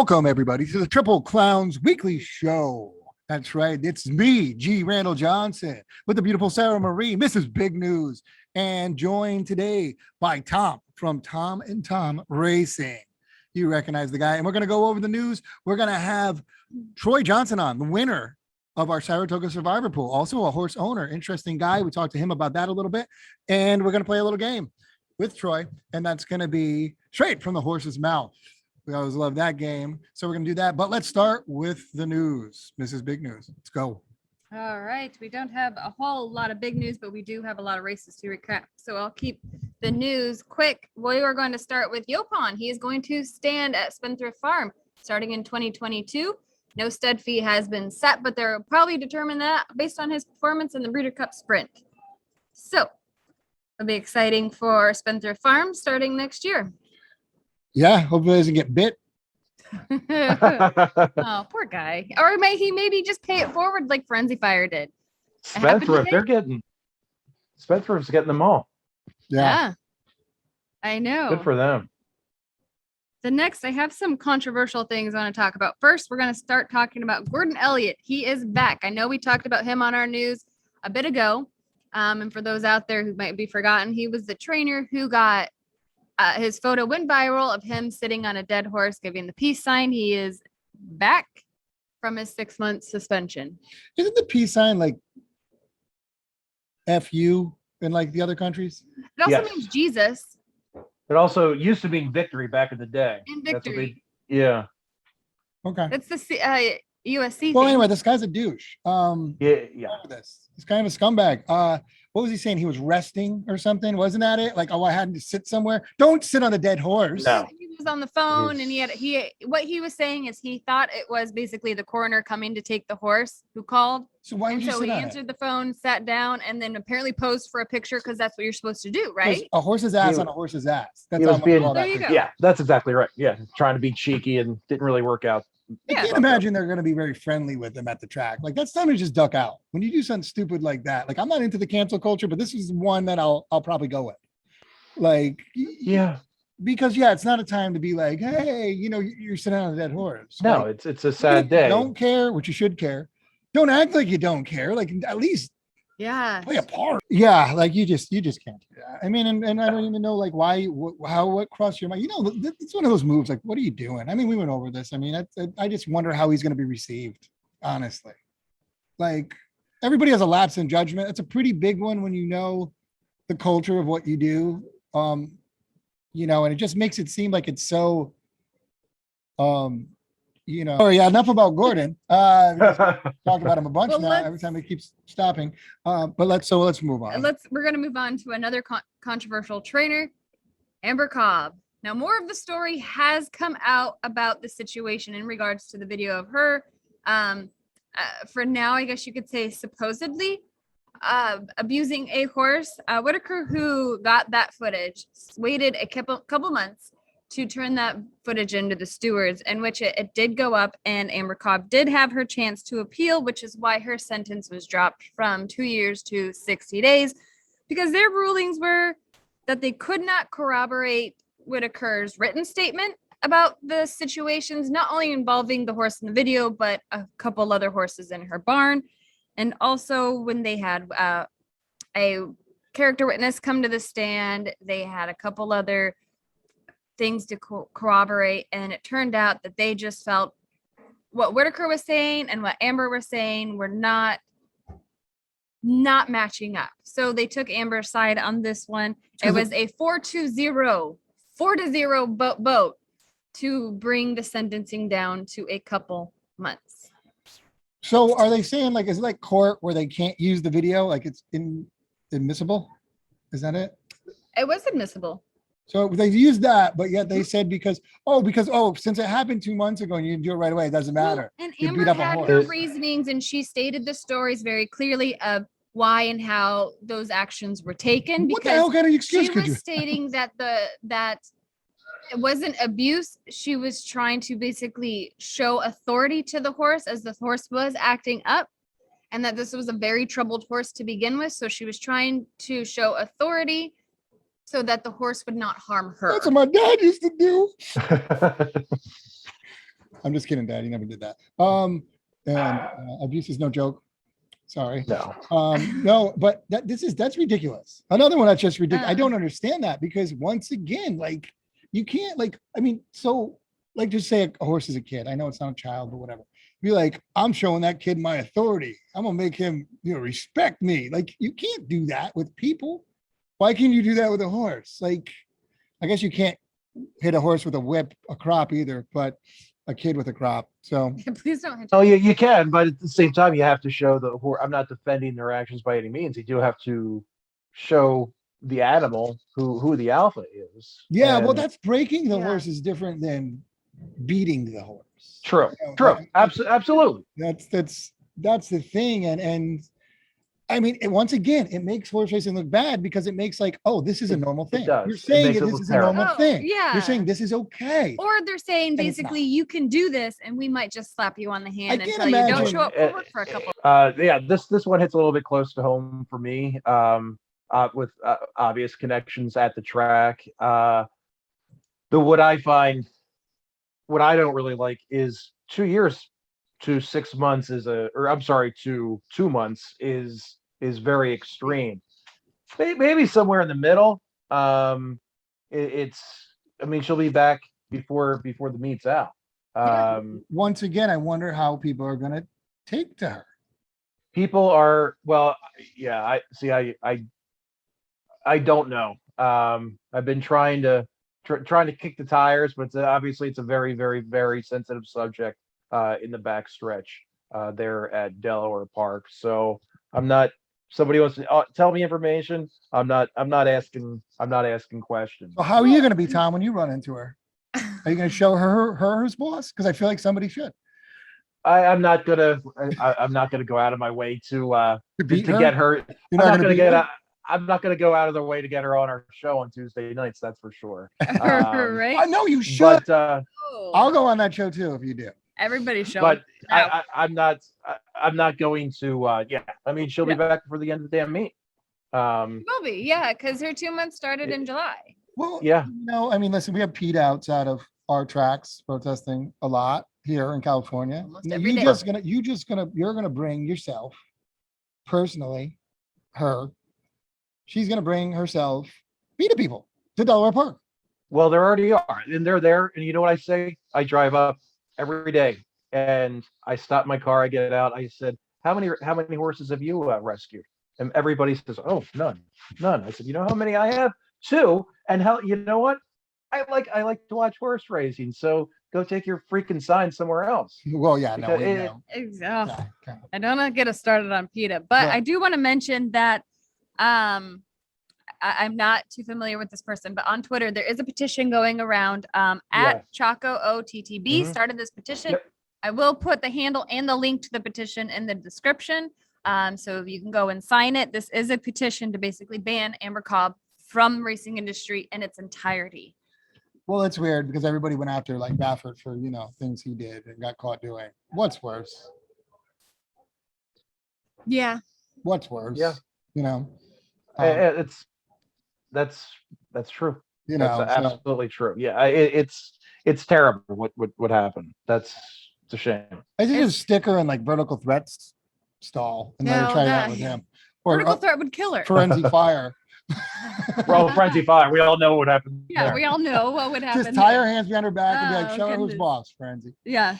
Welcome, everybody, to the Triple Clowns Weekly Show. That's right. It's me, G. Randall Johnson, with the beautiful Sarah Marie, Mrs. Big News, and joined today by Tom from Tom and Tom Racing. You recognize the guy. And we're going to go over the news. We're going to have Troy Johnson on, the winner of our Saratoga Survivor Pool, also a horse owner. Interesting guy. We talked to him about that a little bit. And we're going to play a little game with Troy, and that's going to be straight from the horse's mouth. We always love that game. So we're going to do that. But let's start with the news. Mrs. Big News. Let's go. All right. We don't have a whole lot of big news, but we do have a lot of races to recap. So I'll keep the news quick. We are going to start with Yopon. He is going to stand at Spendthrift Farm starting in 2022. No stud fee has been set, but they'll probably determine that based on his performance in the Breeder Cup Sprint. So it'll be exciting for Spendthrift Farm starting next year. Yeah, hopefully he doesn't get bit. Oh, poor guy. Or may he maybe just pay it forward like Frenzy Fire did. Spendthrift, Spendthrift's getting them all. Yeah. I know. Good for them. The next, I have some controversial things I want to talk about. First, we're going to start talking about Gordon Elliott. He is back. I know we talked about him on our news a bit ago. And for those out there who might be forgotten, he was the trainer who got his photo went viral of him sitting on a dead horse giving the peace sign. He is back from his 6-month suspension. Isn't the peace sign like FU in like the other countries? It also Yes. means Jesus. It also used to mean victory back in the day. And That's what victory. yeah. Okay. That's the USC Well, thing. anyway, this guy's a douche. Yeah. He's kind of a scumbag. What was he saying? He was resting or something. Wasn't that it? Like, oh, I had to sit somewhere. Don't sit on a dead horse. No. He was on the phone and what he was saying is he thought it was basically the coroner coming to take the horse who called. So why would And you so sit he on answered the phone, sat down, and then apparently posed for a picture because that's what you're supposed to do, right? A horse's ass He on a horse's ass. That's he how was I'm being- gonna call that There you picture. go. Yeah, that's exactly right. Yeah. Trying to be cheeky and didn't really work out. I Yeah. can't imagine they're going to be very friendly with them at the track. Like, that's time to just duck out. When you do something stupid like that, like, I'm not into the cancel culture, but this is one that I'll probably go with. Like, Yeah. because it's not a time to be like, hey, you're sitting on a dead horse. No, Like, it's a sad day. Don't care, which you should care. Don't act like you don't care. Like, at least Yeah. play a part. Yeah, like you just can't do that. I mean, and I don't even know like why, what crossed your mind. It's one of those moves. Like, what are you doing? I mean, we went over this. I mean, I just wonder how he's going to be received. Honestly, like everybody has a lapse in judgment. It's a pretty big one when you know the culture of what you do. And it just makes it seem like it's so. Oh yeah, enough about Gordon. Talk about him a bunch Well, now. Every time he keeps stopping. But let's move on. We're going to move on to another controversial trainer, Amber Cobb. Now, more of the story has come out about the situation in regards to the video of her. For now, I guess you could say supposedly abusing a horse. Whitaker, who got that footage, waited a couple months to turn that footage into the stewards, in which it did go up, and Amber Cobb did have her chance to appeal, which is why her sentence was dropped from 2 years to 60 days, because their rulings were that they could not corroborate Whitaker's written statement about the situations, not only involving the horse in the video, but a couple other horses in her barn. And also when they had a character witness come to the stand, they had a couple other things to corroborate, and it turned out that they just felt what Whitaker was saying and what Amber was saying were not matching up. So they took Amber's side on this one. It was a 4-0 vote to bring the sentencing down to a couple months. So are they saying like, is it like court where they can't use the video? Like it's admissible? Is that it? It was admissible. So they used that, but yet they said because since it happened 2 months ago and you didn't do it right away, it doesn't matter. And You Amber beat up a had horse. her reasonings, and she stated the stories very clearly of why and how those actions were taken. What the hell kind of excuse She could was you? stating that it wasn't abuse. She was trying to basically show authority to the horse as the horse was acting up, and that this was a very troubled horse to begin with. So she was trying to show authority so that the horse would not harm her. That's what my dad used to do. I'm just kidding, Dad. He never did that. And abuse is no joke. Sorry. No. No, but that's ridiculous. Another one that's just ridiculous. I Uh. don't understand that because once again, like you can't so like just say a horse is a kid. I know it's not a child, but whatever. Be like, I'm showing that kid my authority. I'm gonna make him, respect me. Like you can't do that with people. Why can you do that with a horse? Like, I guess you can't hit a horse with a whip, a crop either, but a kid with a crop. So Please don't hit Oh, you can, but at the same time, you have to show the horse. I'm not defending their actions by any means. You do have to show the animal who the alpha is. yeah, well, And that's breaking the Yeah. horse is different than beating the horse. true. You know, True. Absolutely. That's the thing. And I mean, once again, it makes horse racing look bad because it makes like, oh, this is a normal thing. does. You're It saying makes it this look is a normal terrible. thing. Oh, yeah. You're saying this is okay. Or they're saying And it's basically you can do this and we might just slap you on the hand can't until you don't imagine- show up for work for a couple. Yeah, this one hits a little bit close to home for me. With obvious connections at the track. What I don't really like is 2 years to 6 months to 2 months is very extreme. Maybe somewhere in the middle. I mean, she'll be back before the meet's out. Once again, I wonder how people are going to take to her. People are, well, yeah, I don't know. I've been trying to kick the tires, but obviously it's a very, very, very sensitive subject in the back stretch there at Delaware Park. So somebody wants to tell me information. I'm not asking questions. So how are you going to be, Tom, when you run into her? Are you going to show her her boss? Because I feel like somebody should. I'm not gonna go out of my way to beat get her. You're not going to beat her? I'm not going to go out of the way to get her on our show on Tuesday nights. That's for sure. Right? I know you should. But Oh, I'll go on that show too if you do. everybody's showing. but I'm not going to. Yeah, I mean, she'll be back for the end of the damn meet. Will be, yeah, because her 2 months started in July. Well, Yeah. no, I mean, listen, we have Pete outs out of our tracks protesting a lot here in California. Almost every day. You're gonna bring yourself personally, her. She's gonna bring herself, be the people to Delaware Park. Well, there already are, and they're there. And you know what I say? I drive up every day, and I stop my car. I get out. I said, "How many horses have you rescued?" And everybody says, "Oh, none." I said, "You know how many I have? 2. And you know what? I like to watch horse racing. So go take your freaking sign somewhere else." Well, yeah, no, Because no. Exactly. Yeah, okay. I don't want to get us started on PETA, but Yeah. I do want to mention that I'm not too familiar with this person, but on Twitter there is a petition going around. At Yes. Choco OTTB Mhm. started this petition. Yep. I will put the handle and the link to the petition in the description, so you can go and sign it. This is a petition to basically ban Amber Cobb from racing industry in its entirety. Well, it's weird because everybody went after like Baffert for things he did and got caught doing. What's worse? Yeah. What's worse? Yeah. That's true. That's So- absolutely true. Yeah, it's terrible what happened. It's a shame. I think a sticker and like vertical threats stall and let her No, try that- that with him. Or Vertical threat would kill her. forensic fire. Well, Frenzy Fire, we all know what happened. Yeah, there. we all know what would happen. Just tie there. her hands behind her back and be like, Oh, show her who's goodness. boss, Frenzy. Yeah.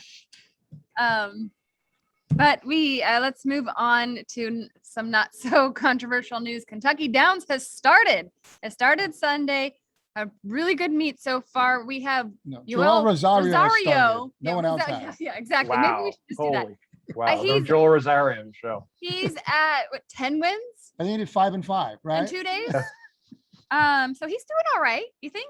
But we let's move on to some not so controversial news. Kentucky Downs has started. It started Sunday. A really good meet so far. We have No, Joel Joel Rosario. started. No No one else Yeah, has. yeah, exactly. Maybe we should just do that. Holy wow! No he's- Joel Rosario show. He's at 10 wins I think he did 5 and 5, right? in 2 days. So he's doing all right. You think?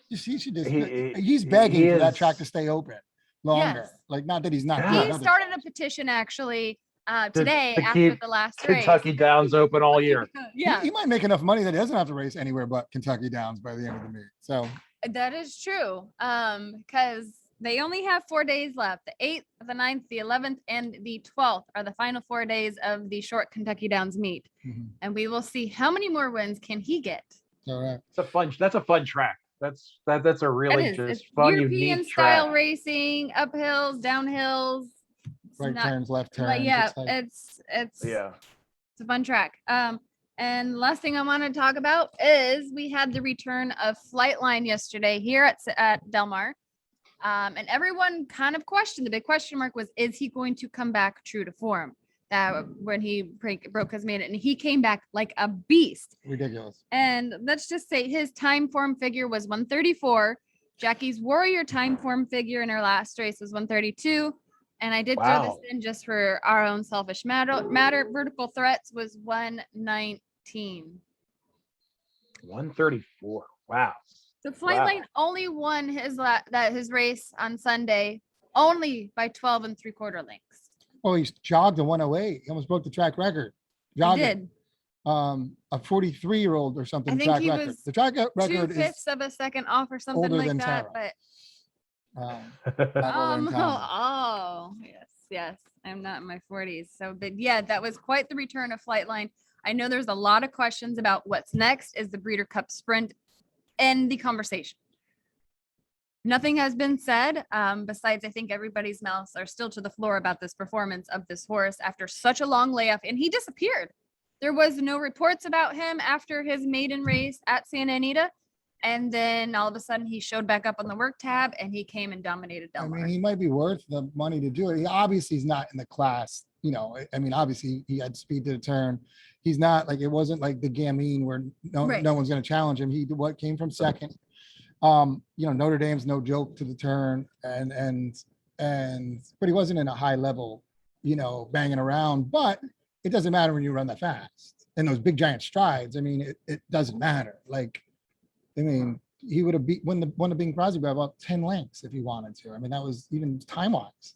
He should just, He- he's begging he for that is- track to stay open longer. Yes. Like, not that he's not. Yeah. good, He other started a stuff. petition actually To- today to after keep the last race. Kentucky Downs open all year. Yeah. He might make enough money that he doesn't have to race anywhere but Kentucky Downs by the end of the meet. So That is true. Because they only have 4 days left. The 8th, the 9th, the 11th, and the 12th are the final 4 days of the short Kentucky Downs meet. mhm. And we will see how many more wins can he get. All right. That's a fun track. That's a really It's just fun, European unique style track. racing, uphills, downhills. It's Right not- turns, left turns. Like, yeah, It's like, it's Yeah. a fun track. And last thing I want to talk about is we had the return of Flightline yesterday here at Del Mar. And everyone kind of questioned, the big question mark was, is he going to come back true to form? That when he broke his maiden, and he came back like a beast. ridiculous. And let's just say his time form figure was 134. Jackie's Warrior time form figure in her last race was 132. And I did throw Wow. this in just for our own selfish matter. Vertical threats was 119. 134. Wow. So Flightline only won his race on Sunday only by 12 3/4 lengths. Oh, he's jogged a 108. He almost broke the track record. He Jogging. did. A 43-year-old or something. I think track he record. was The track record is 2/5 of a second off or something older like than that. Sarah. But Evelyn Thomas. oh, yes. I'm not in my 40s. So, but yeah, that was quite the return of Flightline. I know there's a lot of questions about what's next. Is the Breeder Cup Sprint in the conversation? Nothing has been said. Besides, I think everybody's mouths are still to the floor about this performance of this horse after such a long layoff, and he disappeared. There was no reports about him after his maiden race at Santa Anita. And then all of a sudden he showed back up on the work tab and he came and dominated Del I Mar. mean, he might be worth the money to do it. He obviously is not in the class, you know. I mean, obviously he had speed to the turn. He's not like, it wasn't like the Gamine where Right. no one's going to challenge him. He came from second. Notre Dame's no joke to the turn, but he wasn't in a high level, banging around. But it doesn't matter when you run that fast and those big giant strides. I mean, it doesn't matter. He would have won the Bing Crosby by about 10 lengths if he wanted to. I mean, that was even time wise.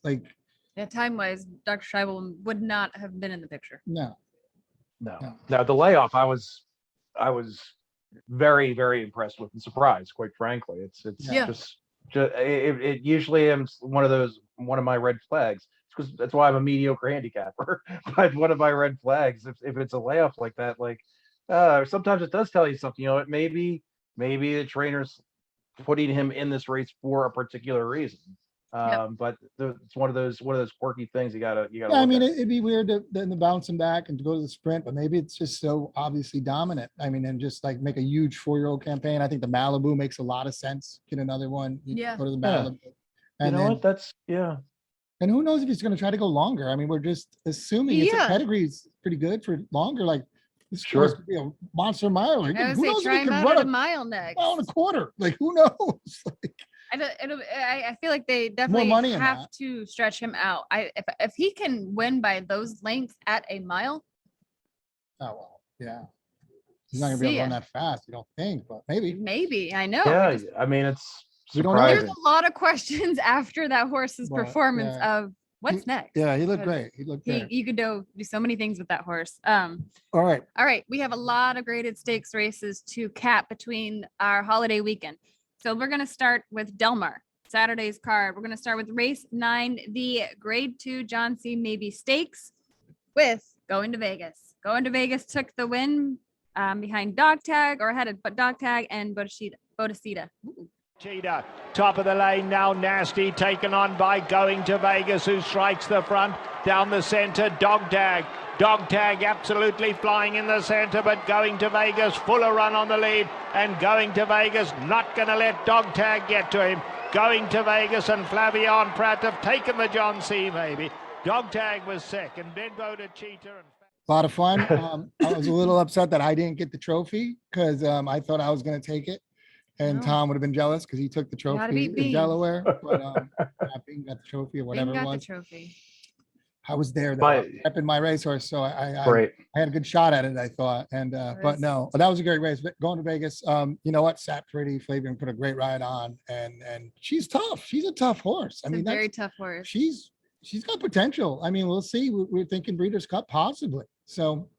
Yeah, time wise, Dr. Scheibel would not have been in the picture. No. Now the layoff, I was very, very impressed with and surprised, quite frankly. It's Yeah. just it usually am one of my red flags. Because that's why I'm a mediocre handicapper. But one of my red flags, if it's a layoff like that, sometimes it does tell you something. Maybe the trainer's putting him in this race for a particular reason. But it's one of those quirky things you gotta. Yeah, I mean, it'd be weird to then bounce him back and to go to the sprint, but maybe it's just so obviously dominant. I mean, and just make a huge 4-year-old campaign. I think the Malibu makes a lot of sense. Get another one. Yeah. Go to the Malibu. And what? And who knows if he's going to try to go longer? I mean, we're just assuming it's a pedigree's pretty good for longer. This course could be a monster mile. I Who would knows say try if he him can out run at a mile next. mile and a quarter? Who knows? I feel like they definitely money in have that. to stretch him out. If he can win by those lengths at a mile. Oh well, yeah. He's not going to be able to run that fast. You don't think, but maybe. Maybe, I know. Yeah, I mean, it's We don't know. surprising. There's a lot of questions after that horse's Well, performance yeah. of what's next. Yeah, he looked Because great. He looked great. You could do so many things with that horse. All right. All right, we have a lot of graded stakes races to cap between our holiday weekend. So we're going to start with Del Mar, Saturday's card. We're going to start with race 9, the grade 2 John C. Maybe Stakes with Going to Vegas. Going to Vegas took the win behind Dog Tag, or ahead of Dog Tag and Bodicita. Cheetah, top of the lane now, Nasty, taken on by Going to Vegas, who strikes the front, down the center, Dog Tag absolutely flying in the center, but Going to Vegas, fuller run on the lead, and Going to Vegas not going to let Dog Tag get to him. Going to Vegas and Flavion Pratt have taken the John C. Maybe. Dog Tag was second, then Bodicita. A lot of fun. I was a little upset that I didn't get the trophy because I thought I was going to take it. And No. Tom would have been jealous because he took the Gotta trophy beat in Bean. Delaware. But Bean got the trophy or whatever Bing it got the was. trophy. I was there though, But- up in my racehorse, so I Great. had a good shot at it, I thought. And but no, that was a great race. But going to Vegas, you know what? Sat pretty. Flavian put a great ride on, and she's tough. She's a tough horse. I It's mean, a very tough horse. she's got potential. I mean, we'll see. We're thinking Breeders' Cup possibly. So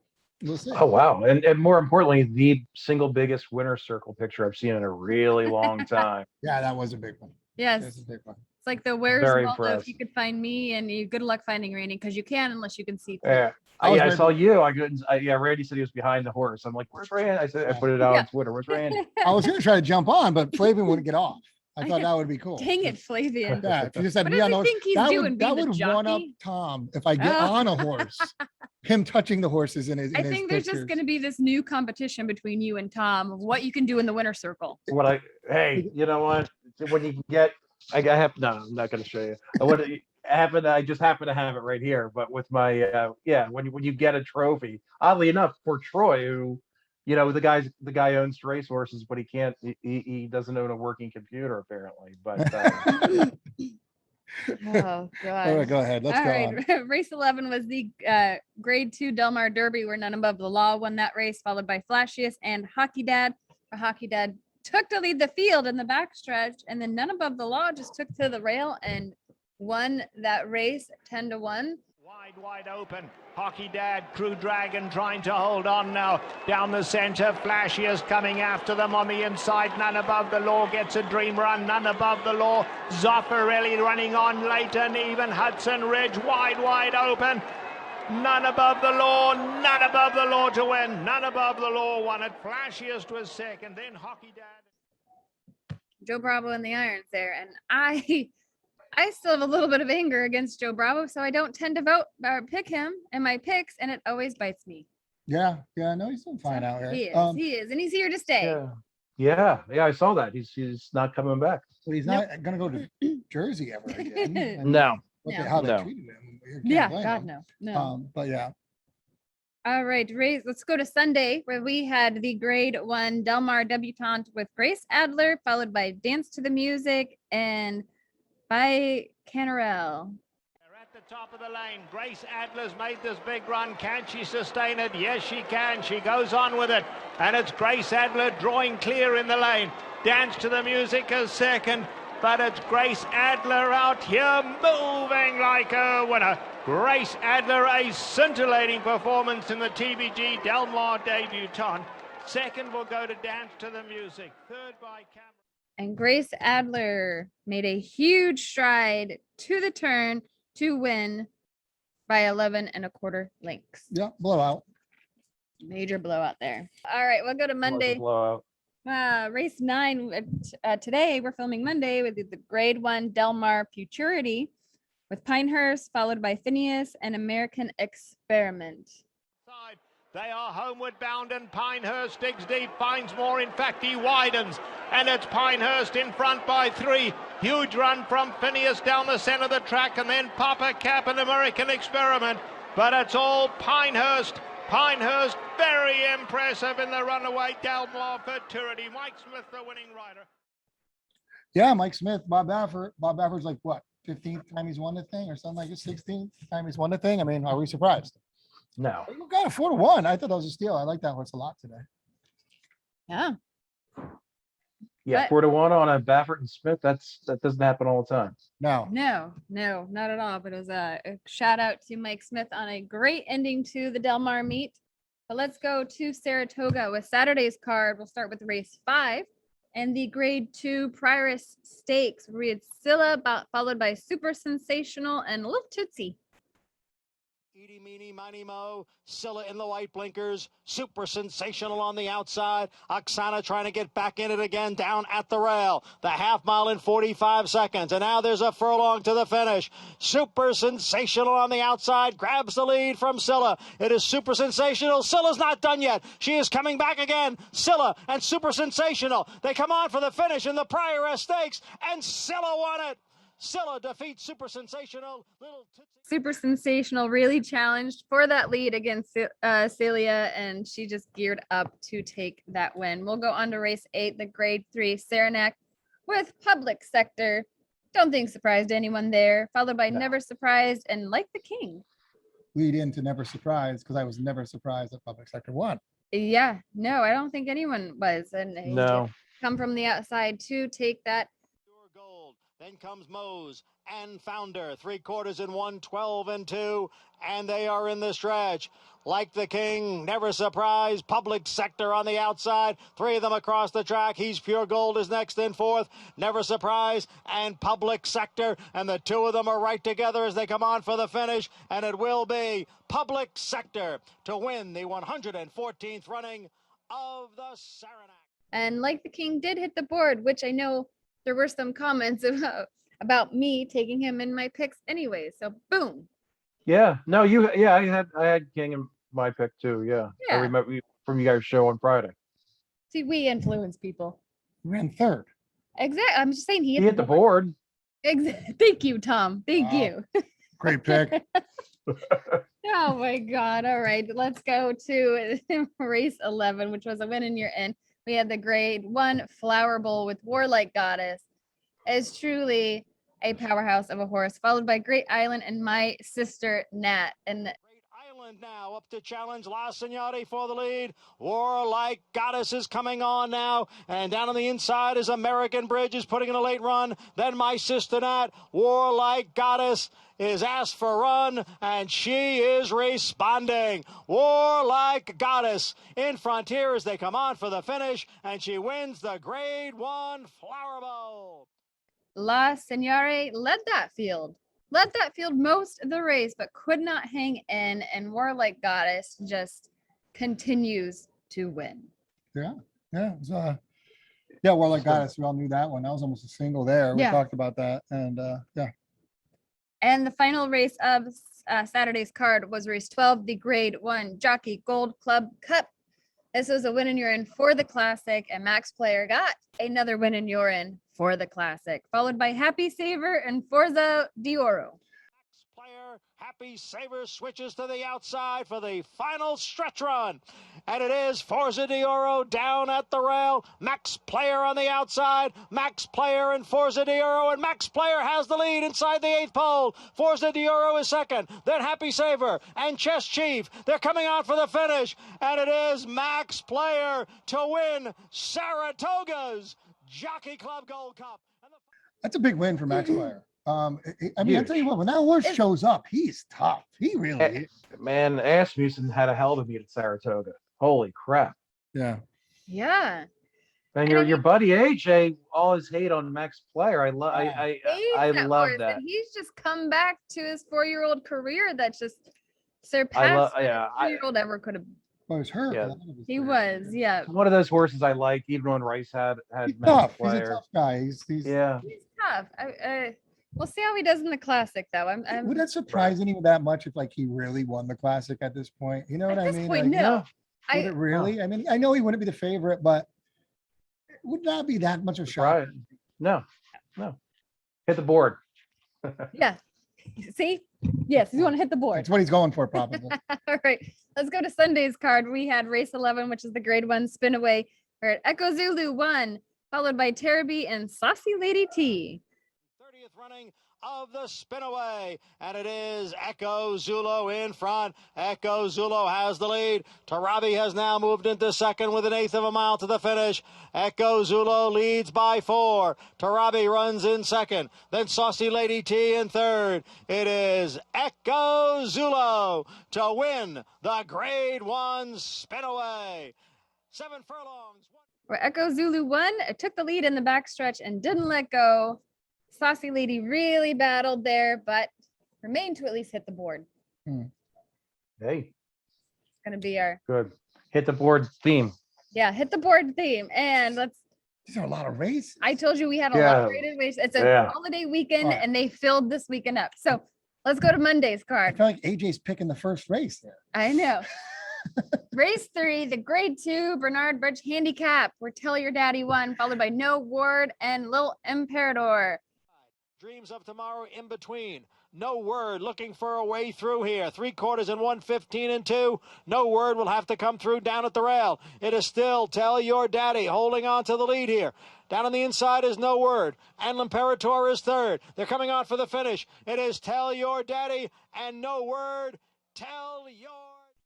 we'll see. Oh wow! And more importantly, the single biggest winner's circle picture I've seen in a really long time. Yeah, that was a big one. Yes. That's a big one. It's like the where's Very Waldo if impressed. you could find me, and you good luck finding Randy because you can unless you can see through. Yeah. I was I ready- saw you. I couldn't. Yeah, Randy said he was behind the horse. I'm like, "Where's Randy?" I said, I put it out Yeah. on Twitter. "Where's Randy?" I was going to try to jump on, but Flavian wouldn't get off. I thought that would be cool. Dang it, Flavian. Yeah, if you just had What me does on he the horse, think he's that doing, would, being that the would one up jockey? Tom if I get Oh. on a horse. Him touching the horses in his. I think there's just going to be this new competition between you and Tom of what you can do in the winner circle. Hey, you know what? When you get, I have no, I'm not going to show you. I just happen to have it right here. But with my, when you get a trophy, oddly enough, for Troy, who, the guy owns racehorses, but he doesn't own a working computer apparently. But Oh, God. All right, go ahead. Let's All go right, on. race 11 was the grade 2 Del Mar Derby where None Above the Law won that race, followed by Flashiest and Hockey Dad. Hockey Dad took to lead the field in the backstretch, and then None Above the Law just took to the rail and won that race 10-1. Wide open. Hockey Dad, Crew Dragon trying to hold on now. Down the center, Flashiest coming after them on the inside. None Above the Law gets a dream run. None Above the Law. Zoffarelli running on late, and even Hudson Ridge wide open. None Above the Law. None Above the Law to win. None Above the Law won it. Flashiest was second. Then Hockey Dad. Joe Bravo in the irons there, and I still have a little bit of anger against Joe Bravo, so I don't tend to vote or pick him in my picks, and it always bites me. Yeah, no, he's doing fine out here. He is, and he's here to stay. yeah, I saw that. He's not coming back. But he's not going to go to Jersey ever again. And No. how they No. treated him. You can't Yeah, blame God, him. no. But yeah, All right, let's go to Sunday, where we had the grade 1 Del Mar debutante with Grace Adler, followed by Dance to the Music and by Canarell. They're at the top of the lane. Grace Adler's made this big run. Can she sustain it? Yes, she can. She goes on with it. And it's Grace Adler drawing clear in the lane. Dance to the Music is second. But it's Grace Adler out here moving like a winner. Grace Adler, a scintillating performance in the TBG Del Mar debutante. Second will go to Dance to the Music. Third by Cameron. And Grace Adler made a huge stride to the turn to win by 11 1/4 lengths. yeah, blowout. Major blowout there. All right, we'll go to Monday. Blowout. Race 9 today. We're filming Monday with the grade 1 Del Mar Futurity with Pinehurst, followed by Phineas and American Experiment. Side. They are homeward bound, and Pinehurst digs deep, finds more. In fact, he widens, and it's Pinehurst in front by 3. Huge run from Phineas down the center of the track, and then Papa Cap and American Experiment. But it's all Pinehurst. Pinehurst very impressive in the runaway Del Mar Futurity. Mike Smith, the winning rider. Yeah, Mike Smith, Bob Baffert. Bob Baffert's like what, 15th time he's won the thing or something like it, 16th time he's won the thing. I mean, are we surprised? No. You got a 4-1. I thought that was a steal. I like that horse a lot today. Yeah. Yeah, But- 4-1 on a Baffert and Smith. That doesn't happen all the time. No. No, not at all. But it was a shout out to Mike Smith on a great ending to the Del Mar meet. But let's go to Saratoga with Saturday's card. We'll start with race 5 and the grade 2 Prioress Stakes. We had Scylla, followed by Super Sensational and Little Tootsie. Eeny, meeny, miny, mo. Scylla in the white blinkers. Super Sensational on the outside. Oksana trying to get back in it again down at the rail. The half mile in 45 seconds. And now there's a furlong to the finish. Super Sensational on the outside. Grabs the lead from Scylla. It is Super Sensational. Scylla's not done yet. She is coming back again. Scylla and Super Sensational. They come on for the finish in the Prioress Stakes. And Scylla won it. Scylla defeats Super Sensational. Little Tootsie. Super Sensational really challenged for that lead against Celia, and she just geared up to take that win. We'll go on to race 8, the grade 3 Saranac with Public Sector. Don't think surprised anyone there, followed by No. Never Surprised and Like the King. Lead into never surprised because I was never surprised that Public Sector won. Yeah, no, I don't think anyone was. And he No. did come from the outside to take that. Pure gold. Then comes Mose and Founder. 3/4 in 1, 12 and 2. And they are in the stretch. Like the King, Never Surprise, Public Sector on the outside. 3 of them across the track. He's Pure Gold is next in 4th. Never Surprise and Public Sector. And the 2 of them are right together as they come on for the finish. And it will be Public Sector to win the 114th running of the Saranac. And Like the King did hit the board, which I know there were some comments about me taking him in my picks anyway. So boom. Yeah, no, I had King in my pick too. Yeah, I Yeah. remember from you guys' show on Friday. See, we influence people. He ran third. Exactly. I'm just saying he He hit the board. Thank you, Tom. Thank Wow. you. Great pick. Oh my God. All right. Let's go to race 11, which was a win in your end. We had the grade 1 Flower Bowl with Warlike Goddess. Is truly a powerhouse of a horse, followed by Great Island and My Sister Nat. And Great Island now up to challenge La Signore for the lead. Warlike Goddess is coming on now. And down on the inside is American Bridge is putting in a late run. Then My Sister Nat. Warlike Goddess is asked for a run, and she is responding. Warlike Goddess in front here as they come on for the finish, and she wins the Grade 1 Flower Bowl. La Signore led that field most of the race, but could not hang in. And Warlike Goddess just continues to win. Yeah. It was, Warlike Goddess. We all knew that one. That was almost a single there. We Yeah. talked about that. And yeah. And the final race of Saturday's card was race 12, the Grade 1 Jockey Gold Club Cup. This was a win in urine for the Classic, and Max Player got another win in urine for the Classic, followed by Happy Saver and Forza d'Oro. Max Player, Happy Saver switches to the outside for the final stretch run. And it is Forza d'Oro down at the rail. Max Player on the outside. Max Player and Forza d'Oro. And Max Player has the lead inside the 8th pole. Forza d'Oro is second. Then Happy Saver and Chess Chief. They're coming out for the finish. And it is Max Player to win Saratoga's Jockey Club Gold Cup. That's a big win for Max Player. I mean, I'll Huge. tell you what, when that horse shows up, he's tough. He really is. Man, Asmussen had a hell of a meet at Saratoga. Holy crap! Yeah. Yeah. And And I your mean- buddy AJ, all his hate on Max Player. I love Hates that love horse, that. And he's just come back to his 4-year-old career that just I surpassed love. what Yeah, a 2-year-old ever could have. Well, he's hurt. Yeah. a lot of his He career. was, yeah. one of those horses I like, even when Rice had He's Max tough. He's a Player. tough guy. He's Yeah, He's tough. We'll see how he does in the Classic, though. Would that surprise anyone that much if like he really won the Classic at this point? You know what At I this mean? point, Like, no. Would it really? I mean, I know he wouldn't be the favorite, but it would not be that much of a shock. right. No. Hit the board. Yeah. See? Yes, you want to hit the board. That's what he's going for, probably. All right, let's go to Sunday's card. We had race 11, which is the Grade 1 spin away. We're at Echo Zulu 1, followed by Terabee and Saucy Lady T. 30th running of the spinaway, and it is Echo Zulu in front. Echo Zulu has the lead. Tarabi has now moved into second with 1/8 of a mile to the finish. Echo Zulu leads by 4. Tarabi runs in second. Then Saucy Lady T in third. It is Echo Zulu to win the Grade 1 spinaway. 7 furlongs. Where Echo Zulu 1 took the lead in the backstretch and didn't let go. Saucy Lady really battled there, but remained to at least hit the board. Hey, It's going to be our, good. Hit the board theme. hit the board theme. And These are a lot of races. I told you we had a lot Yeah. of rated races. It's a Yeah. holiday weekend, Right. and they filled this weekend up. So let's go to Monday's I card. feel like AJ's picking the first race there. I know. Race 3, the Grade 2 Bernard Bridge Handicap, where Tell Your Daddy won, followed by No Word and Lil Imperador. Dreams of tomorrow in between. No Word looking for a way through here. 3/4 in 1, 15 and 2. No Word will have to come through down at the rail. It is still Tell Your Daddy holding on to the lead here. Down on the inside is No Word. And L'Imperator is third. They're coming on for the finish. It is Tell Your Daddy and No Word. Tell Your...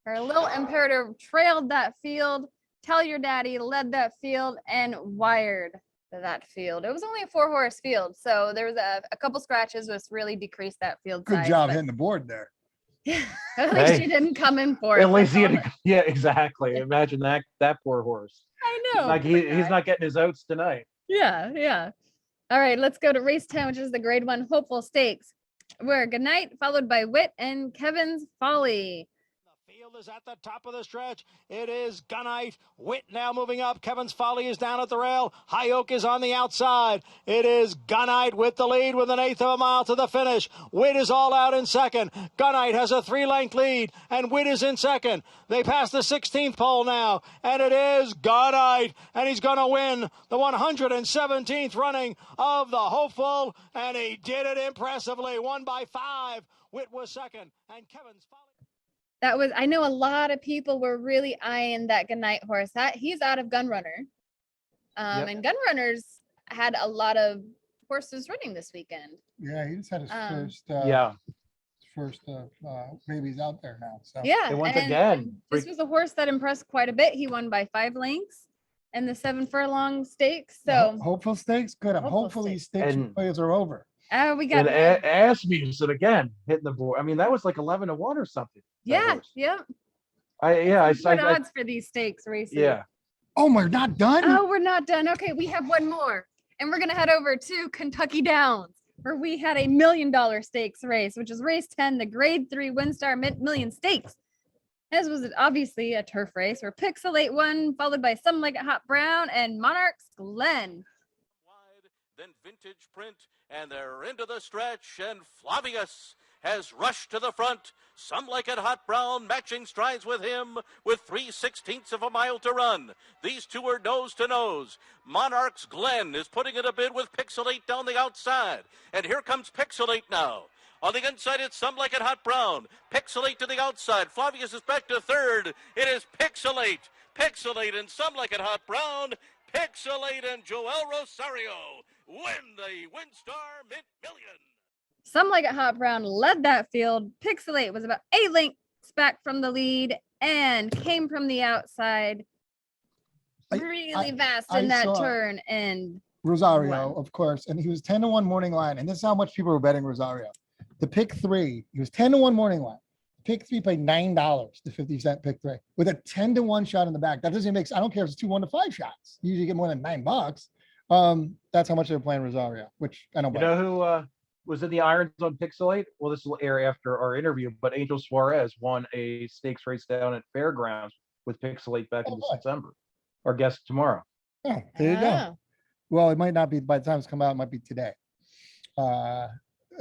Our Lil Imperator trailed that field. Tell Your Daddy led that field and wired that field. It was only a 4-horse field, so there was a couple scratches, which really decreased that field Good size. job but hitting the board there. at least Hey. you didn't come in for it. At least he that's had all to, yeah, exactly. Imagine that poor horse. I know. Like poor he's guy. not getting his oats tonight. Yeah. All right, let's go to race 10, which is the grade 1 hopeful stakes, where Goodnight followed by Wit and Kevin's Folly. The field is at the top of the stretch. It is Gunite. Witt now moving up. Kevin's Folly is down at the rail. High Oak is on the outside. It is Gunite with the lead with 1/8 of a mile to the finish. Witt is all out in second. Gunite has a 3-length lead, and Witt is in second. They pass the 16th pole now, and it is Gunite, and he's going to win the 117th running of the hopeful, and he did it impressively. Won by 5. Witt was second, and Kevin's Folly. I know a lot of people were really eyeing that Goodnight horse. He's out of Gunrunner. Yep. And Gunrunners had a lot of horses running this weekend. Yeah, he just had his first babies out there now. So Yeah. They went and again. This was a horse that impressed quite a bit. He won by 5 lengths in the 7 furlong stakes. So hopeful stakes, good. Hopeful Hopefully stakes. stakes And- players are over. we got And Asmussen again hitting the board. I mean, that was like 11-1 or something. that horse. yeah. I Good odds for these stakes races. yeah. Oh, we're not done. Oh, we're not done. Okay, we have one more. And we're going to head over to Kentucky Downs, where we had a $1 million stakes race, which is race 10, the grade 3 WinStar Mint Million Stakes. This was obviously a turf race where Pixelate won, followed by Some Like It Hot Brown and Monarch's Glen. Wide, then Vintage Print, and they're into the stretch, and Flavius has rushed to the front. Some Like It Hot Brown matching strides with him with 3/16 of a mile to run. These two are nose to nose. Monarch's Glen is putting it a bid with Pixelate down the outside. And here comes Pixelate now. On the inside, it's Some Like It Hot Brown. Pixelate to the outside. Flavius is back to third. It is Pixelate. Pixelate and Some Like It Hot Brown. Pixelate and Joel Rosario win the WinStar Mint Million. Some Like It Hot Brown led that field. Pixelate was about 8 lengths back from the lead and came from the outside really fast in I that saw- turn. And Rosario, Wow. of course, and he was 10-1 morning line. And this is how much people were betting Rosario. The pick 3, he was 10-1 morning line. Pick 3 paid $9, the 50-cent pick 3, with a 10-1 shot in the back. That doesn't make, I don't care if it's 2 1-5 shots. You usually get more than $9. That's how much they were playing Rosario, which I don't You buy. know who was in the irons on Pixelate? Well, this will air after our interview, but Angel Suarez won a stakes race down at Fairgrounds with Pixelate back in Oh, boy. December. Our guest tomorrow. Oh, there you go. Oh. Well, it might not be by the time it's come out, it might be today. Yeah,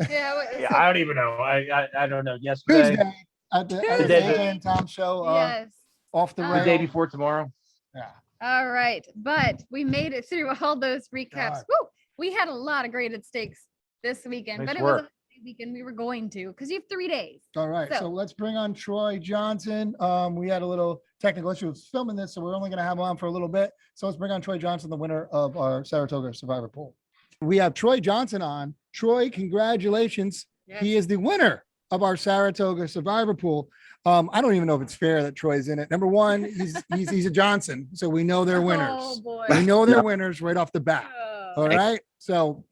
Yeah, I don't even know. I don't know. Yesterday, Tuesday at the Tuesday. AJ and Tom show, yes. off the The the rail. day before tomorrow. Yeah. All right, but we made it through all those recaps. God. Woo! We had a lot of graded stakes this weekend, Nice but it was work. a weekend we were going to because you have 3 days. All right, so So- let's bring on Troy Johnson. We had a little technical issue with filming this, so we're only going to have him on for a little bit. So let's bring on Troy Johnson, the winner of our Saratoga Survivor Pool. We have Troy Johnson on. Troy, congratulations. Yes. He is the winner of our Saratoga Survivor Pool. I don't even know if it's fair that Troy's in it. Number one, he's a Johnson, so we know they're winners. Oh boy. We know they're winners right off the bat. Oh. All right. So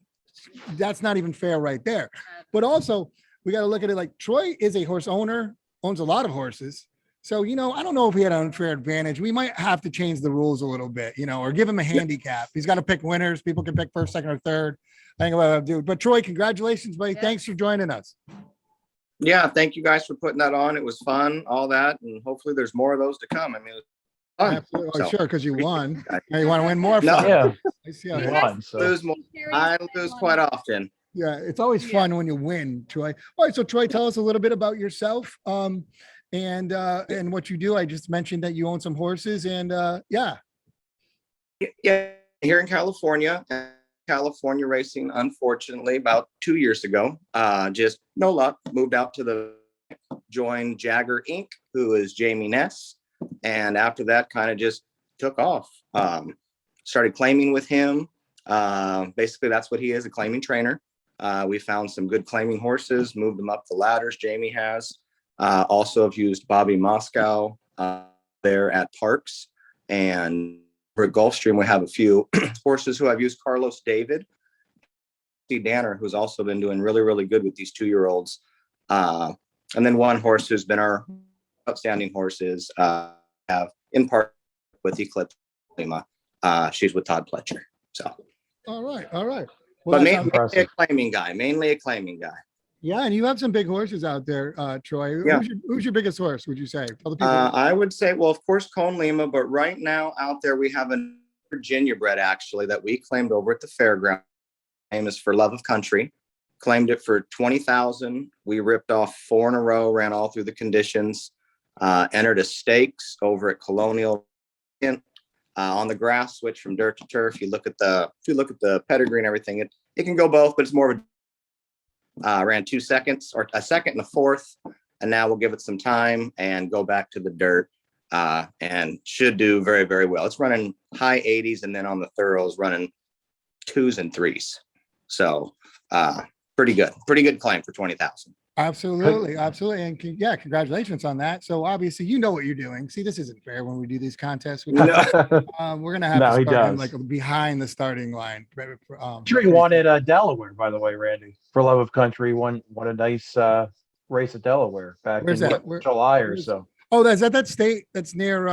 that's not even fair right there. But also, we got to look at it like Troy is a horse owner, owns a lot of horses. So, I don't know if he had an unfair advantage. We might have to change the rules a little bit, or give him a handicap. He's got to pick winners. People can pick first, second, or third. I think what I'll do. But Troy, congratulations, buddy. Yeah. Thanks for joining us. Yeah, thank you guys for putting that on. It was fun, all that, and hopefully there's more of those to come. I mean, it was fun. Absolutely. Oh, So, sure, because you won. guys. Now you want to win more? No. fun. Yeah, I see how he it is. won. So Lose more. I lose quite often. Yeah, it's always Yeah. fun when you win, Troy. All right, so Troy, tell us a little bit about yourself, and what you do. I just mentioned that you own some horses, and yeah. Yeah, here in California racing, unfortunately, about 2 years ago. Just no luck. Moved out to joined Jagger Inc., who is Jamie Ness, and after that, kind of just took off. Started claiming with him. Basically, that's what he is, a claiming trainer. We found some good claiming horses, moved them up the ladders. Jamie has. Also have used Bobby Moscow there at Parks, and at Gulfstream, we have a few horses who I've used. Carlos David, Danner, who's also been doing really, really good with these 2-year-olds. And then one horse who's been our outstanding horses, have in part with Eclipse Lima. She's with Todd Pletcher. So. All right. Well, But that mainly sounds- a claiming guy. yeah, and you have some big horses out there, Troy. Yeah. Who's your biggest horse, would you say? Tell the people. I would say, well, of course, Cone Lima, but right now out there, we have a Virginia bred actually that we claimed over at the fairground. Name is For Love of Country. Claimed it for 20,000. We ripped off 4 in a row, ran all through the conditions, entered a stakes over at Colonial on the grass, switch from dirt to turf. If you look at the pedigree and everything, it can go both, but it's more of a ran 2 seconds or a second and a fourth. And now we'll give it some time and go back to the dirt, and should do very, very well. It's running high 80s, and then on the thoroughs running 2s and 3s. So pretty good claim for 20,000. Absolutely. And congratulations on that. So obviously, you know what you're doing. See, this isn't fair when we do these contests. We're gonna have No, to he start him does. like behind the starting line. Sure, he won at Delaware, by the way, Randy. For Love of Country, won a nice race at Delaware back Where's in that? July or where's- so. Oh, is that state that's near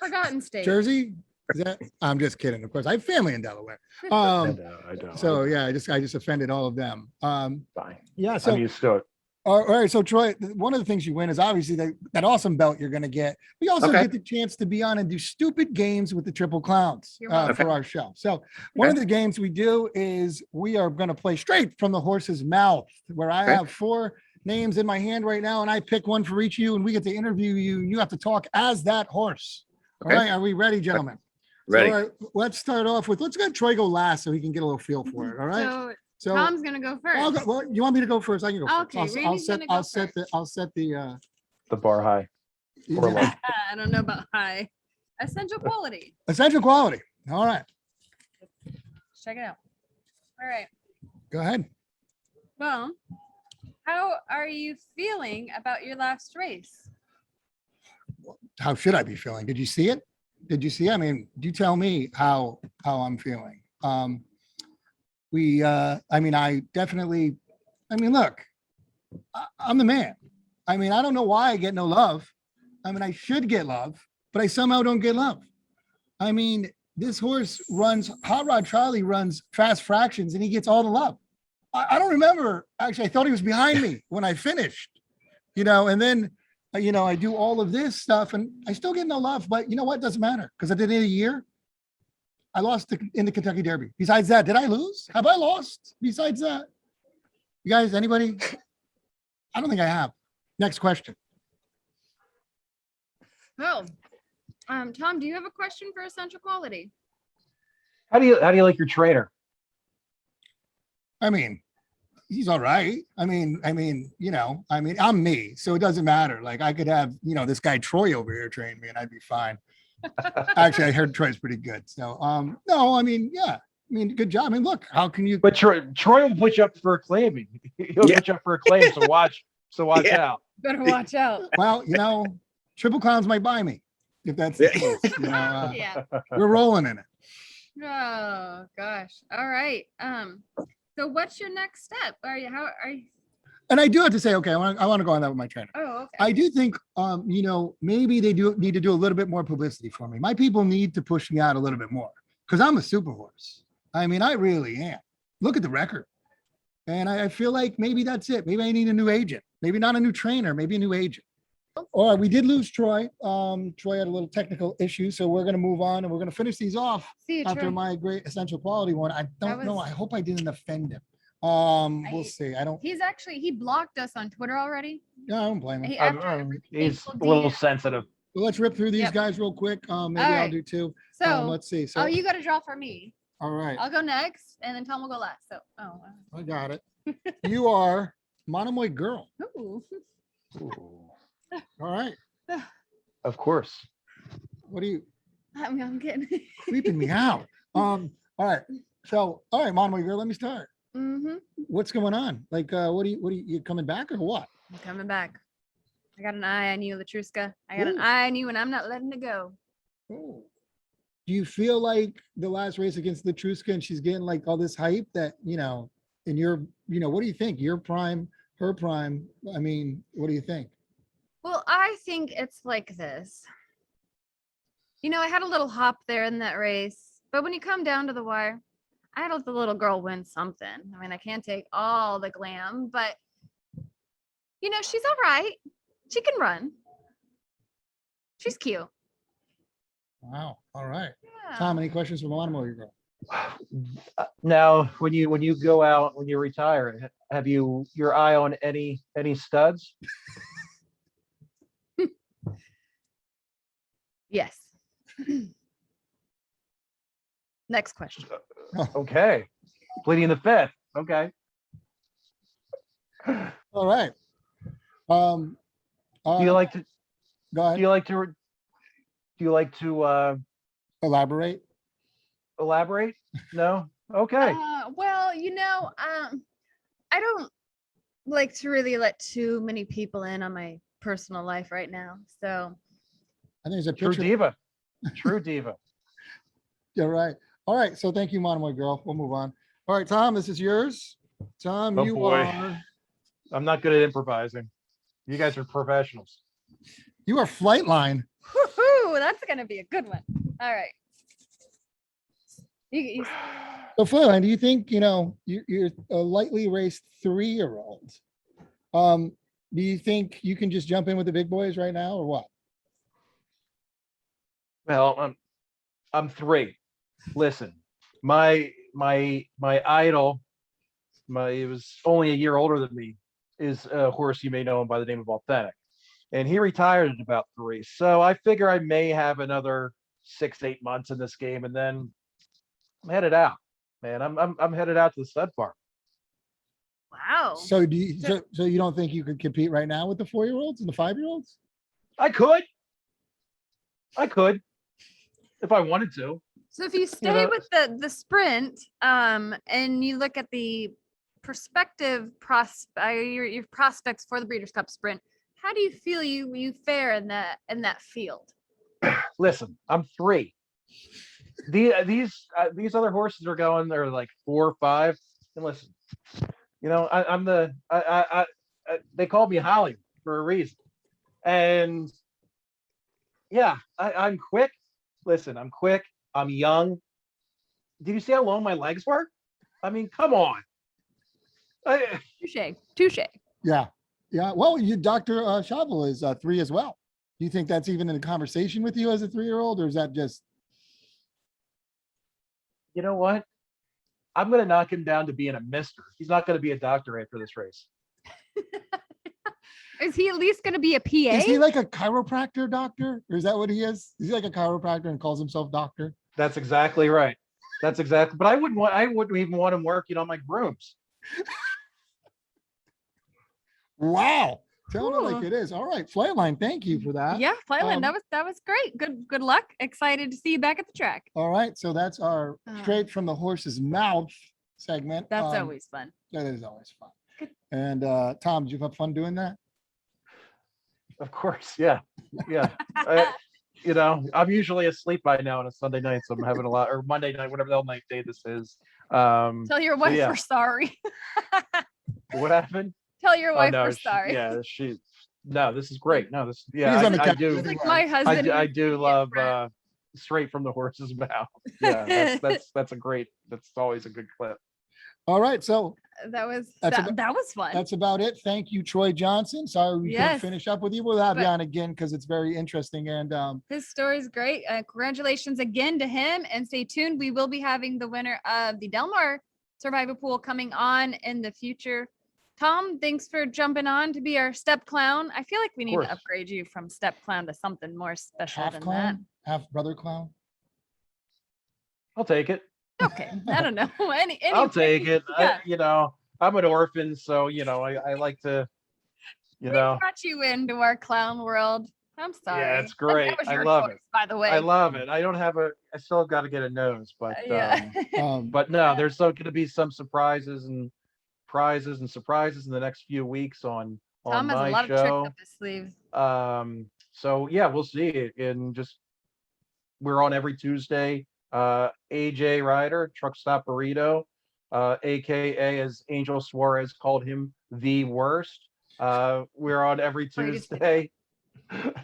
Forgotten State. Jersey? Is that? I'm just kidding. Of course, I have family in Delaware. I don't. So yeah, I just offended all of them. Fine. Yeah. So I'm used to it. all right. So Troy, one of the things you win is obviously that awesome belt you're going to get. We also Okay. get the chance to be on and do stupid games with the Triple Clowns You're welcome. for our show. So one of the games we do is we are going to play straight from the horse's mouth, where I Okay. have 4 names in my hand right now, and I pick one for each of you, and we get to interview you. You have to talk as that horse. Okay. All right. Are we ready, gentlemen? Ready? So, all right, let's start off with, let's let Troy go last so he can get a little feel for it. All right. So So Tom's gonna go I'll first. go, well, you want me to go first? I can go Okay, first. Randy's gonna go I'll set the The bar high. Or low. I don't know about high. Essential quality. essential quality. All right. Check it out. All right. Go ahead. Well, how are you feeling about your last race? How should I be feeling? Did you see it? I mean, you tell me how I'm feeling. I mean, look, I'm the man. I mean, I don't know why I get no love. I mean, I should get love, but I somehow don't get love. I mean, this horse runs, Hot Rod Charlie runs fast fractions and he gets all the love. I don't remember. Actually, I thought he was behind me when I finished, and then, I do all of this stuff and I still get no love, but you know what? Doesn't matter because at the end of the year, I lost in the Kentucky Derby. Besides that, did I lose? Have I lost besides that? You guys, anybody? I don't think I have. Next question. Well, Tom, do you have a question for essential quality? How do you like your trainer? I mean, he's all right. I mean, I'm me, so it doesn't matter. Like I could have, this guy Troy over here train me and I'd be fine. Actually, I heard Troy's pretty good. So, no, I mean, yeah. I mean, good job. I mean, look, how can you? But Troy will put you up for a claiming. He'll put you up for a claim. So watch Yeah. out. Better watch out. Well, Triple Clowns might buy me if that's the case. Yeah. We're rolling in it. Oh gosh. All right. So what's your next step? How are you? And I do have to say, okay, I want to go on that with my trainer. Oh, okay. I do think, maybe they do need to do a little bit more publicity for me. My people need to push me out a little bit more because I'm a super horse. I mean, I really am. Look at the record. And I feel like maybe that's it. Maybe I need a new agent. Maybe not a new trainer, maybe a new agent. All right, we did lose Troy. Troy had a little technical issue, so we're going to move on and we're going to finish these off See you, after Troy. my great essential quality one. I don't know. was- I hope I didn't offend him. We'll see. He blocked us on Twitter already. I don't blame him. He's People a little DM. sensitive. Well, let's rip through these Yep. guys real quick. Maybe All I'll right. do two. So, Let's see. So, you got to draw for me. all right, I'll go next, and then Tom will go last. So, I got it. You are Monomoy Girl. Ooh. All right. Of course. What are you I'm getting. creeping me out? All right. So, all right, Monomoy Girl, let me start. Mm-hmm. What's going on? Like, what are you coming back or what? I'm coming back. I got an eye on you, Latruska. I got an Ooh. eye on you, and I'm not letting it go. Oh, Do you feel like the last race against the Truska and she's getting like all this hype that, in your, what do you think? Your prime, her prime. I mean, what do you think? Well, I think it's like this. I had a little hop there in that race, but when you come down to the wire, I had the little girl win something. I mean, I can't take all the glam, but she's all right. She can run. She's cute. Wow. All right. Yeah. Tom, any questions from Automobile Girl? Now, when you go out, when you retire, have you your eye on any studs? Yes. Next question. Okay, pleading the fifth. Okay. All right. Do you like to? Go ahead. Do you like to Elaborate. elaborate? No. Okay. Well, I don't like to really let too many people in on my personal life right now. So I think there's a True picture. diva. True diva. You're right. All right. So thank you, Monomoy Girl. We'll move on. All right, Tom, this is yours. Tom, Oh, you boy. are I'm not good at improvising. You guys are professionals. Flightline. woohoo, that's gonna be a good one. All right. You So Flightline, do you think, you're a lightly raced 3-year-old? Do you think you can just jump in with the big boys right now or what? Well, I'm 3. Listen, my idol, he was only a year older than me, is a horse you may know him by the name of Authentic, and he retired at about 3. So I figure I may have another 6-8 months in this game, and then I'm headed out. Man, I'm headed out to the stud farm. wow. So so you don't think you could compete right now with the 4-year-olds and the 5-year-olds? I could if I wanted to. So if you stay with the sprint, and you look at the prospective your prospects for the Breeders' Cup Sprint, how do you feel you fare in that field? Listen, I'm 3. These other horses are going. They're like 4 or 5. And listen, they called me Hollywood for a reason. And yeah, I'm quick. Listen, I'm quick. I'm young. Did you see how long my legs were? I mean, come on. Touche. Yeah. Yeah. Well, Dr. Shavel is 3 as well. Do you think that's even in a conversation with you as a 3-year-old, or is that just? You know what? I'm going to knock him down to being a mister. He's not going to be a doctor after this race. Is he at least going to be a PA? Is he like a chiropractor doctor, or is that what he is? Is he like a chiropractor and calls himself doctor? That's exactly right. But I wouldn't even want him working on my grooms. Wow. Tell it like it is. All right, Flightline, thank you for that. Yeah, Flightline, that was great. Good luck. Excited to see you back at the track. All right, so that's our straight from the horse's mouth segment. That's always fun. That is always fun. And Tom, did you have fun doing that? Of course, yeah. I'm usually asleep by now on a Sunday night, so I'm having a lot, or Monday night, whatever the hell night day this is. Tell your wife we're sorry. What happened? Tell your wife no, we're sorry. No, this is great. No, this, I do. He's like my husband. I do love straight from the horse's mouth. Yeah, that's always a good clip. All right, so that was fun. That's about it. Thank you, Troy Johnson. Sorry we couldn't finish up with you. We'll have you on again because it's very interesting, and his story's great. Congratulations again to him, and stay tuned. We will be having the winner of the Delmar Survivor Pool coming on in the future. Tom, thanks for jumping on to be our step clown. I feel like we need to upgrade you from step clown to something more special half than clown, half brother clown. I'll take it. Okay, I don't know. I'll take it. Yeah. I'm an orphan, so I like to, We brought you into our clown world. I'm sorry. Yeah, it's great. That was I your love choice, it. By the way, I love it. I still got to get a nose, but yeah. but no, there's still going to be some surprises and prizes and surprises in the next few weeks on Tom has my a lot show. of tricks up his sleeve. So yeah, we'll see. And just we're on every Tuesday. AJ Ryder, Truck Stop Burrito, aka as Angel Suarez called him, the worst. We're on every Greatest Tuesday.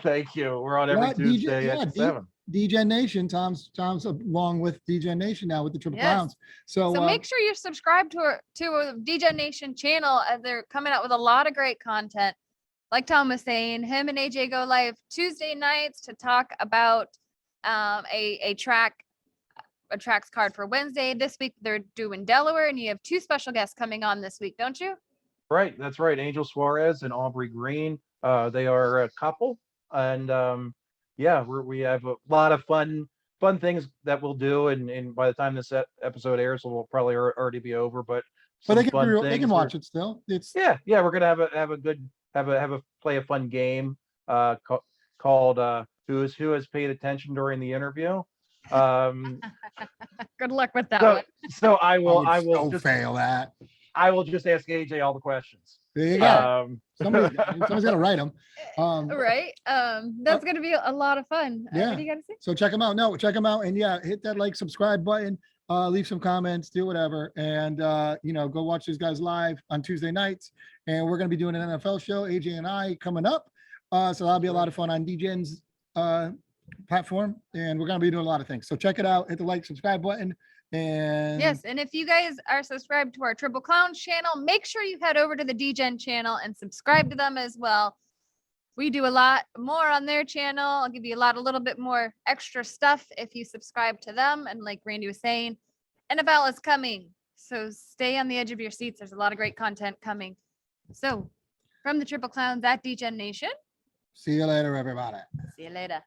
Thank you. We're on every Tuesday at 7. Degen Nation. Tom's along with Degen Nation now with the Triple Yes. Clowns. So make sure you're subscribed to a Degen Nation channel, as they're coming out with a lot of great content. Like Tom was saying, him and AJ go live Tuesday nights to talk about a tracks card for Wednesday. This week they're doing Delaware, and you have 2 special guests coming on this week, don't you? Right, that's right. Angel Suarez and Aubrey Green. They are a couple, and we have a lot of fun things that we'll do. And by the time this episode airs, we'll probably already be over. But they can watch it still. It's we're gonna play a fun game called Who Has Paid Attention During the Interview. Good luck with that one. So I will just fail that. I will just ask AJ all the questions. There you go. Somebody's got to write them. Right. That's going to be a lot of fun. Yeah. What do you got to say? So check them out. No, check them out. And hit that like, subscribe button, leave some comments, do whatever. And, go watch these guys live on Tuesday nights. And we're going to be doing an NFL show, AJ and I, coming up. So that'll be a lot of fun on DGen's platform. And we're going to be doing a lot of things. So check it out. Hit the like, subscribe button. And yes, and if you guys are subscribed to our Triple Clowns channel, make sure you head over to the Degen channel and subscribe to them as well. We do a lot more on their channel. I'll give you a little bit more extra stuff if you subscribe to them. And like Randy was saying, NFL is coming, so stay on the edge of your seats. There's a lot of great content coming. So from the Triple Clowns at Degen Nation. See you later, everybody. See you later.